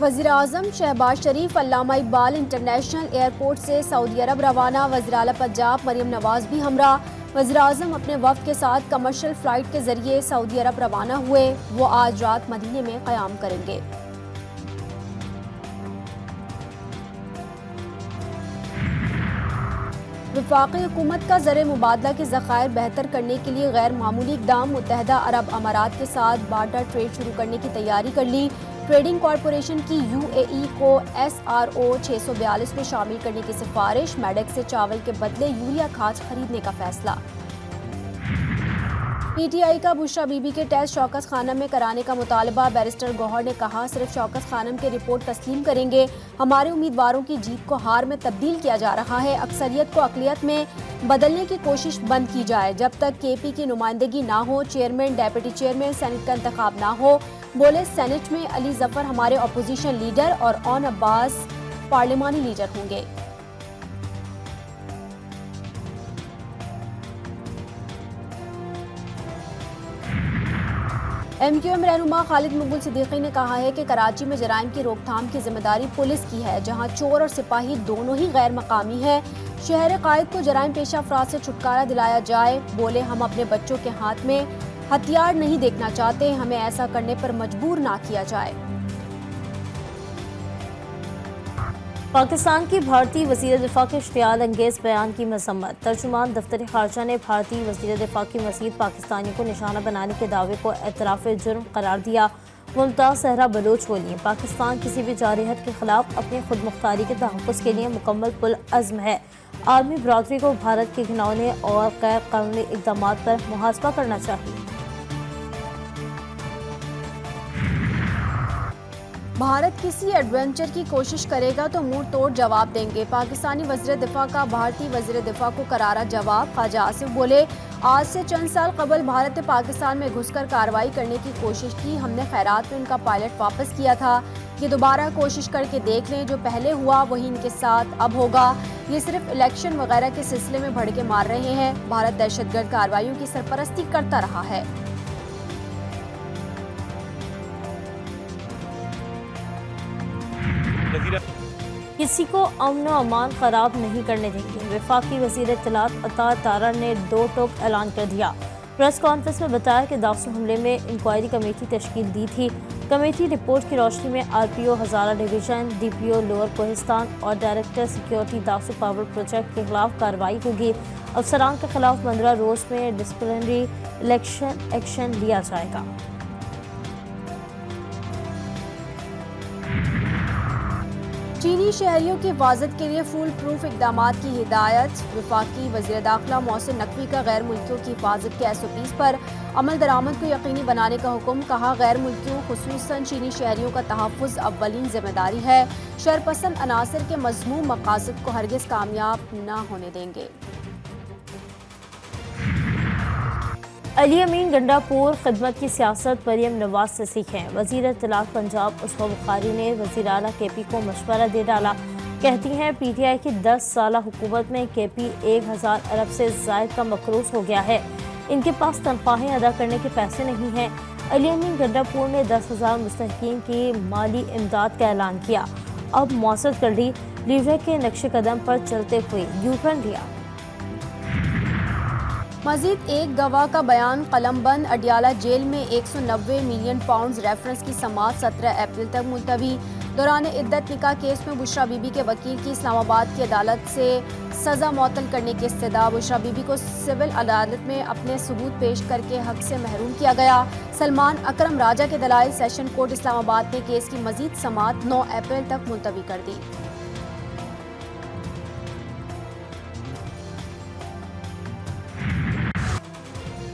وزیراعظم شہباز شریف علامہ Iqbal international airport سے سعودی عرب روانہ، وزیر اعلیٰ پنجاب مریم نواز بھی ہمراہ۔ وزیراعظم اپنے وفد کے ساتھ کمرشل فلائٹ کے ذریعے سعودی عرب روانہ ہوئے۔ وہ آج رات مدینے میں قیام کریں گے۔ وفاقی حکومت کا زر مبادلہ کے ذخائر بہتر کرنے کے لیے غیر معمولی اقدام، متحدہ عرب امارات کے ساتھ بارٹر ٹریڈ شروع کرنے کی تیاری کر لی۔ ٹریڈنگ کارپوریشن کی UAE کو SRO 642 میں شامل کرنے کی سفارش۔ میڈک سے چاول کے بدلے یوریا کھاد خریدنے کا فیصلہ۔ PTI کا بشرا بی بی کے ٹیسٹ شوکت خانم میں کرانے کا مطالبہ، بیرسٹر گوہر نے کہا صرف شوکت خانم کے رپورٹ تسلیم کریں گے، ہمارے امیدواروں کی جیت کو ہار میں تبدیل کیا جا رہا ہے، اکثریت کو اقلیت میں بدلنے کی کوشش بند کی جائے، جب تک KP کی نمائندگی نہ ہو، چیئرمین ڈیپٹی چیئرمین سینٹ کا انتخاب نہ ہو۔ بولے سینٹ میں علی ظفر ہمارے اپوزیشن لیڈر اور اون عباس پارلیمانی لیڈر ہوں گے۔ MQM رہنما خالد مقبول صدیقی نے کہا ہے کہ کراچی میں جرائم کی روک تھام کی ذمہ داری پولیس کی ہے، جہاں چور اور سپاہی دونوں ہی غیر مقامی ہیں۔ شہر قائد کو جرائم پیشہ افراد سے چھٹکارا دلایا جائے۔ بولے ہم اپنے بچوں کے ہاتھ میں ہتھیار نہیں دیکھنا چاہتے، ہمیں ایسا کرنے پر مجبور نہ کیا جائے۔ پاکستان کی بھارتی وزیر دفاع کے اشتعال انگیز بیان کی مذمت، ترجمان دفتر خارجہ نے بھارتی وزیر دفاع کی مزید پاکستانیوں کو نشانہ بنانے کے دعوے کو اعتراف جرم قرار دیا۔ ممتاز صحرا بلوچ بولی پاکستان کسی بھی جارحیت کے خلاف اپنی خود مختاری کے تحفظ کے لیے مکمل پرعزم ہے، عالمی برادری کو بھارت کے گھناؤنے اور غیر قانونی اقدامات پر محاسبہ کرنا چاہیے۔ بھارت کسی ایڈونچر کی کوشش کرے گا تو منہ توڑ جواب دیں گے، پاکستانی وزیر دفاع کا بھارتی وزیر دفاع کو کرارا جواب۔ خواجہ آصف بولے آج سے چند سال قبل بھارت نے پاکستان میں گھس کر کارروائی کرنے کی کوشش کی، ہم نے خیرات میں ان کا پائلٹ واپس کیا تھا، یہ دوبارہ کوشش کر کے دیکھ لیں، جو پہلے ہوا وہی ان کے ساتھ اب ہوگا، یہ صرف الیکشن وغیرہ کے سلسلے میں بھڑکے مار رہے ہیں، بھارت دہشت گرد کارروائیوں کی سرپرستی کرتا رہا ہے۔ کسی کو امن و امان خراب نہیں کرنے دیں گے، وفاقی وزیر اطلاعات عطا تارڑ نے دو ٹوک اعلان کر دیا۔ پریس کانفرنس میں بتایا کہ داسو حملے میں انکوائری کمیٹی تشکیل دی تھی، کمیٹی رپورٹ کی روشنی میں RPO Hazara division, DPO lower Kohistan اور director security Dasu power project کے خلاف کارروائی ہوگی، افسران کے خلاف 15 روز میں ڈسپلنری ایکشن لیا جائے گا۔ چینی شہریوں کی حفاظت کے لیے فول پروف اقدامات کی ہدایت، وفاقی وزیر داخلہ محسن نقوی کا غیر ملکیوں کی حفاظت کے SOPs پر عمل درآمد کو یقینی بنانے کا حکم، کہا غیر ملکیوں خصوصاً چینی شہریوں کا تحفظ اولین ذمہ داری ہے، شرپسند عناصر کے مذموم مقاصد کو ہرگز کامیاب نہ ہونے دیں گے۔ علی امین گنڈا پور خدمت کی سیاست مریم نواز سے سیکھیں، وزیر اطلاعات پنجاب عصمہ بخاری نے وزیر اعلیٰ KP کو مشورہ دے ڈالا، کہتی ہیں PTI کی 10 سالہ حکومت میں KP 1000 ارب سے زائد کا مقروض ہو گیا ہے، ان کے پاس تنخواہیں ادا کرنے کے پیسے نہیں ہیں۔ علی امین گنڈا پور نے 10,000 مستحقین کی مالی امداد کا اعلان کیا، اب موثر کر لی لیڈر کے نقش قدم پر چلتے ہوئے یو ٹرن لیا۔ مزید ایک گواہ کا بیان قلم بند، اڈیالہ جیل میں 190 ملین پاؤنڈز ریفرنس کی سماعت 17 اپریل تک ملتوی۔ دوران عدت نکاح کیس میں بشرا بی بی کے وکیل کی اسلام آباد کی عدالت سے سزا معطل کرنے کی استدعا، بشرا بی بی کو سول عدالت میں اپنے ثبوت پیش کر کے حق سے محروم کیا گیا۔ سلمان اکرم راجہ کے دلائل، سیشن کورٹ اسلام آباد نے کیس کی مزید سماعت 9 اپریل تک ملتوی کر دی۔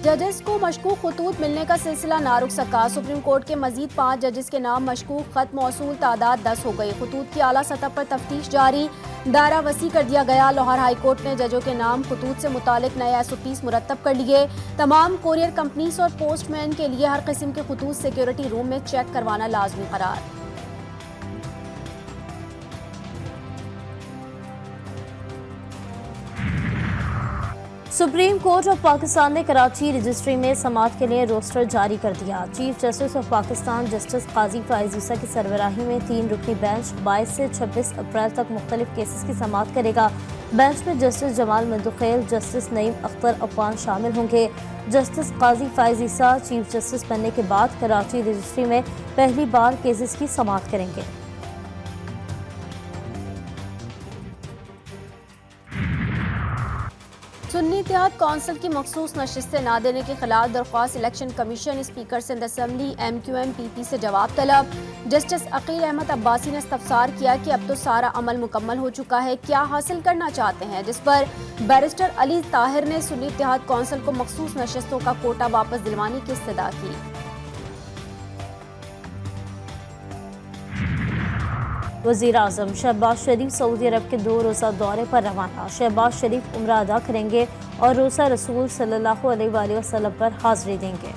ججز کو مشکوک خطوط ملنے کا سلسلہ نہ رک سکا، سپریم کورٹ کے مزید 5 ججز کے نام مشکوک، خط موصول تعداد 10 ہو گئی، خطوط کی اعلیٰ سطح پر تفتیش جاری، دائرہ وسیع کر دیا گیا۔ لاہور ہائی کورٹ نے ججوں کے نام خطوط سے متعلق نئے SOPs مرتب کر لیے، تمام کوریئر کمپنیز اور پوسٹ مین کے لیے ہر قسم کے خطوط سیکیورٹی روم میں چیک کروانا لازمی قرار۔ सुप्रीम कोर्ट ऑफ पाकिस्तान ने कराची रजिस्ट्री में समाअत के लिए रोस्टर जारी कर दिया। Chief justice of Pakistan justice Qazi Faez Isa की सरबराही में 3 रुकनी बेंच 22 से 26 अप्रैल तक मुख्तलिफ केसेस की समाअत करेगा। बेंच में जस्टिस जमाल मंदुखेल, जस्टिस नईम अख्तर अफगान शामिल होंगे। जस्टिस काजी फाइज ईसा चीफ जस्टिस बनने के बाद कराची रजिस्ट्री में पहली बार केसेस की समाअत करेंगे। सुन्नी इत्तेहाद कौंसिल की मखसूस नशिस्तें ना देने के खिलाफ दरख्वास्त election commission speaker Sindh assembly MQM PP से जवाब तलब। जस्टिस अकील अहमद अब्बासी ने इस्तफसार किया कि अब तो सारा अमल मुकम्मल हो चुका है, क्या हासिल करना चाहते हैं, जिस पर बैरिस्टर अली ताहिर ने सुन्नी इत्तेहाद कौंसिल को मखसूस नशिस्तों का कोटा वापस दिलवाने की इस्तदा की। वज़ीर आज़म शहबाज शरीफ सऊदी अरब के 2 रोज़ा दौरे पर रवाना। शहबाज शरीफ उम्रा अदा करेंगे और रोज़ा रसूल सल्लल्लाहु अलैहि वसल्लम पर हाज़िरी देंगे।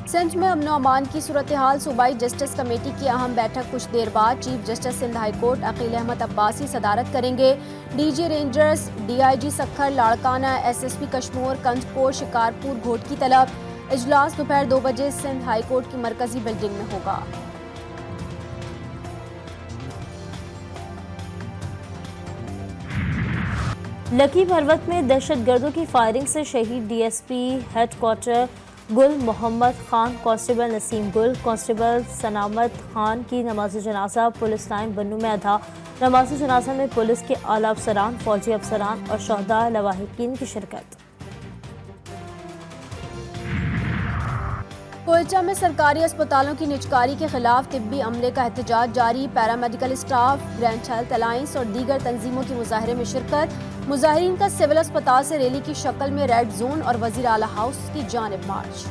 सिंध में अमन अमान की सूरत हाल। सूबाई जस्टिस कमेटी की अहम बैठक कुछ देर बाद chief justice Sindh high court Aqeel Ahmed Abbasi सदारत करेंगे। DG rangers, DIG Sukkur, Larkana, SSP Kashmore, कंजपोर, शिकारपुर, घोट की तलब। इजलास दोपहर 2 बजे सिंध हाई कोर्ट की मरकजी बिल्डिंग में होगा। लकी भरवत में दहशतगर्दों की फायरिंग से शहीद DSP हेडक्वार्टर गुल मोहम्मद खान, कांस्टेबल नसीम गुल, कांस्टेबल सनामत खान की नमाज जनाजा पुलिस लाइन बन्नू में अदा। नमाज जनाजा में पुलिस के आला अफसरान, फौजी अफसरान और शहदा लवाहिकीन की शिरकत। कोयटा में सरकारी अस्पतालों की निजकारी के खिलाफ तिब्बी अमले का एहतजाज जारी। Paramedical staff, grand health alliance और दीगर तंजीमों की मुजाहरे में शिरकत। मुजाहिरीन का सिविल अस्पताल से रैली की शक्ल में रेड जोन और वजीर आला हाउस की जानिब मार्च।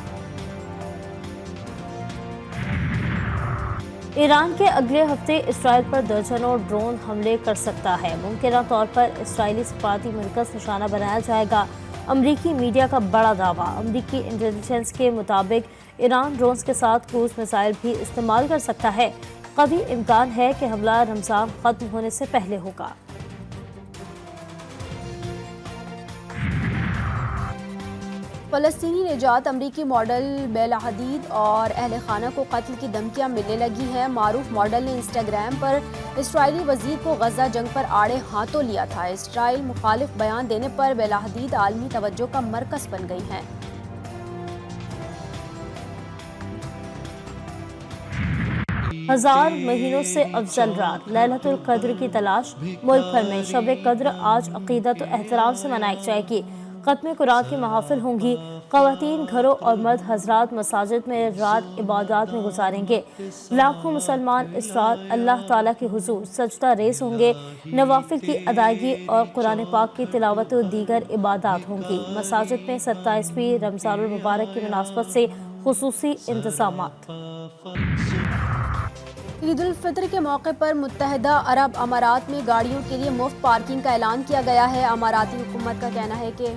ईरान के अगले हफ्ते इसराइल पर दर्जनों ड्रोन हमले कर सकता है। मुमकिन तौर पर इसराइली सफारती मरकज़ निशाना बनाया जाएगा। अमरीकी मीडिया का बड़ा दावा। अमरीकी इंटेलिजेंस के मुताबिक ईरान ड्रोन्स के साथ क्रूज मिसाइल भी इस्तेमाल कर सकता है। कभी इम्कान है कि हमला रमज़ान ख़त्म होने से पहले होगा। फ़लस्तीनी निजात अमरीकी मॉडल बेला हदीद और अहल खाना को कत्ल की धमकियां मिलने लगी हैं। मारूफ मॉडल ने इंस्टाग्राम पर इसराइली वजीर को गजा जंग पर आड़े हाथों लिया था। इसराइल मुखालिफ बयान देने पर बेला हदीद आलमी तवज्जो का मरकज़ बन गई हैं। हजार महीनों से अफजल रात लैलतुल कद्र की तलाश। मुल्क भर में शब कद्र आज अकीदत और एहतराम से मनाई जाएगी। खत्म कुरान की महफिल होंगी। ख़वातीन घरों और मर्द हजरात मसाजिद में रात इबादत में गुजारेंगे। लाखों मुसलमान इस रात अल्लाह ताला के हुजूर सजदा रेज़ होंगे। नवाफिल की अदायगी और कुरान पाक की तिलावत और दीगर इबादत होंगी। मसाजिद में 27वीं रमज़ानुल मुबारक की मुनासबत से खुसूसी इंतज़ामात। ईद उल फितर के मौके पर मुत्तहिदा अरब अमारात में गाड़ियों के लिए मुफ्त पार्किंग का ऐलान किया गया है। अमाराती हुकूमत का कहना है कि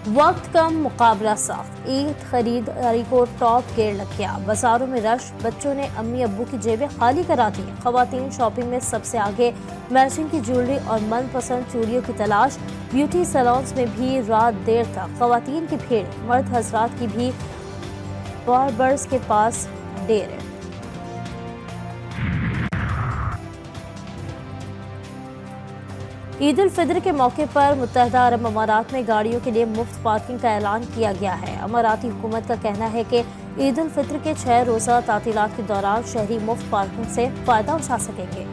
वक्त कम, मुकाबला साफ। ईद खरीदारी को टॉप गियर लग गया। बाजारों में रश। बच्चों ने अम्मी अब्बू की जेबें खाली करा दी। खवातीन शॉपिंग में सबसे आगे। मैचिंग की ज्वेलरी और मनपसंद चूड़ियों की तलाश। ब्यूटी सैलून्स में भी रात देर तक खवातीन की भीड़। मर्द हजरात की भी बार्बर्स के पास डेरे। ईद उल फितर के मौके पर मुत्तहिदा अरब अमारात में गाड़ियों के लिए मुफ्त पार्किंग का ऐलान किया गया है। अमाराती हुकूमत का कहना है कि ईद उल फितर के 6 रोज़ा तातीलात के दौरान शहरी मुफ्त पार्किंग से फ़ायदा उठा सकेंगे।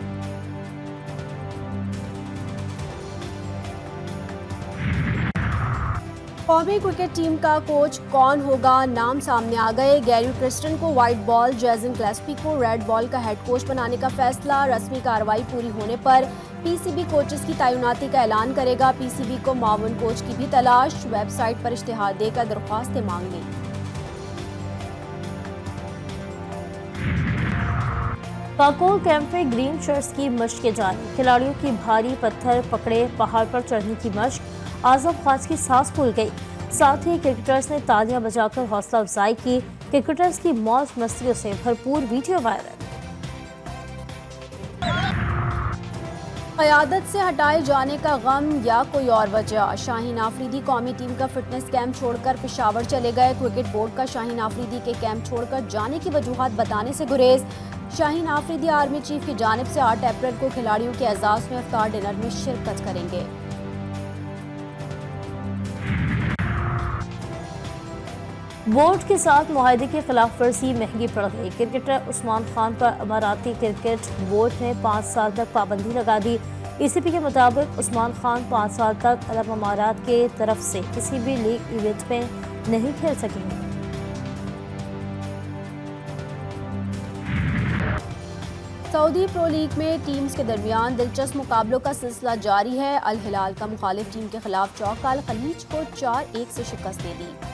कौमी क्रिकेट टीम का कोच कौन होगा, नाम सामने आ गए। गैरी क्रिस्टन को वाइट बॉल, जेसन गिलेस्पी को रेड बॉल का हेड कोच बनाने का फैसला। रस्मी कार्रवाई पूरी होने पर PCB कोचेस की तैनाती का ऐलान करेगा। PCB को मावन कोच की भी तलाश। वेबसाइट पर इश्तिहार देकर दरख्वास्तें मांग ली। काकोल कैंप में ग्रीन शर्ट्स की मशक़ें जारी। खिलाड़ियों की भारी पत्थर पकड़े पहाड़ पर चढ़ने की मशक। आजम खान की सांस फूल गई। साथ ही क्रिकेटर्स ने तालियां बजाकर हौसला अफजाई की। क्रिकेटर्स की मौज मस्तियों से भरपूर वीडियो वायरल। क़यादत से हटाए जाने का गम या कोई और वजह। शाहीन आफरीदी कौमी टीम का फिटनेस कैंप छोड़कर पेशावर चले गए। क्रिकेट बोर्ड का शाहीन आफरीदी के कैंप छोड़कर जाने की वजूहात बताने से गुरेज। शाहीन आफरीदी आर्मी चीफ की जानिब से 8 अप्रैल को खिलाड़ियों के एजाज में इफ्तार डिनर में शिरकत करेंगे। बोर्ड के साथ मुआहदे की खिलाफ वर्जी महंगी पड़ गई। क्रिकेटर उस्मान खान पर अमाराती क्रिकेट बोर्ड ने 5 साल तक पाबंदी लगा दी। ईसीबी के मुताबिक उस्मान खान 5 साल तक अरब अमारात के तरफ से किसी भी लीग इवेंट में नहीं खेल सकेंगे। सऊदी प्रो लीग में टीम्स के दरमियान दिलचस्प मुकाबलों का सिलसिला जारी है। अल हिलाल का मुखालिफ टीम के खिलाफ चौका अल खलीज को 4-1 से शिकस्त दे दी।